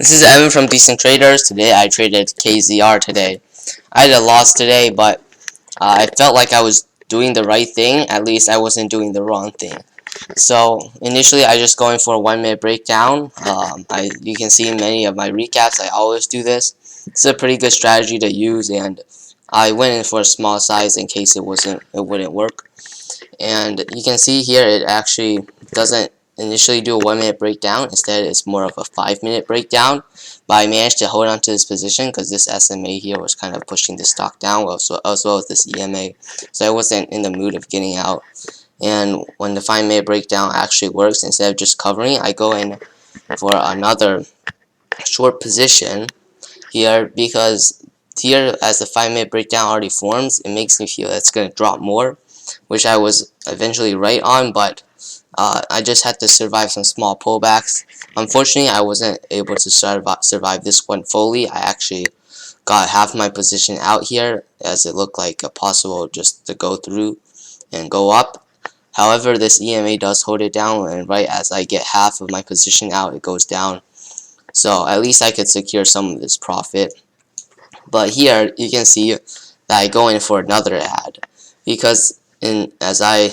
This is Evan from Decent Traders. Today I traded KZR today. I had a loss today, but I felt like I was doing the right thing. At least I wasn't doing the wrong thing. So initially I just going for a 1 minute breakdown. You can see in many of my recaps I always do this. It's a pretty good strategy to use, and I went in for a small size in case it wouldn't work. And you can see here it actually doesn't initially do a 1 minute breakdown. Instead, it's more of a 5 minute breakdown. But I managed to hold on to this position because this SMA here was kind of pushing the stock down, as well as this EMA. So I wasn't in the mood of getting out. And when the 5 minute breakdown actually works, instead of just covering, I go in for another short position here, because here, as the 5 minute breakdown already forms, it makes me feel that it's going to drop more, which I was eventually right on, but I just had to survive some small pullbacks. Unfortunately, I wasn't able to survive this one fully. I actually got half my position out here, as it looked like a possible just to go through and go up. However, this EMA does hold it down, and right as I get half of my position out, it goes down. So at least I could secure some of this profit. But here you can see that I go in for another ad, because as I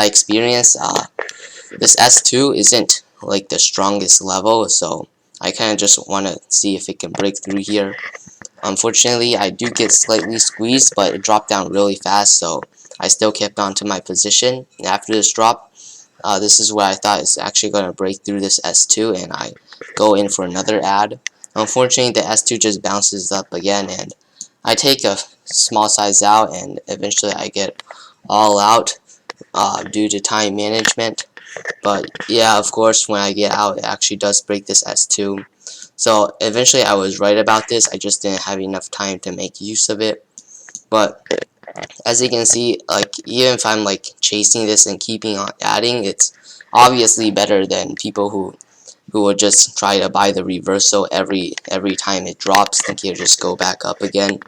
experienced, this S2 isn't like the strongest level, so I kind of just want to see if it can break through here. Unfortunately, I do get slightly squeezed, but it dropped down really fast, so I still kept on to my position. And after this drop, this is where I thought it's actually going to break through this S2, and I go in for another ad. Unfortunately, the S2 just bounces up again, and I take a small size out, and eventually I get all out due to time management. But yeah, of course, when I get out, it actually does break this S2. So eventually I was right about this. I just didn't have enough time to make use of it. But as you can see, like, even if I'm like chasing this and keeping on adding, it's obviously better than people who would just try to buy the reversal every time it drops, think it'll just go back up again.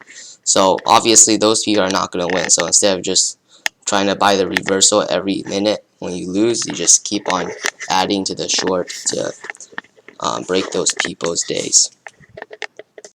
So obviously those people are not going to win. So instead of just trying to buy the reversal every minute when you lose, you just keep on adding to the short to break those people's days.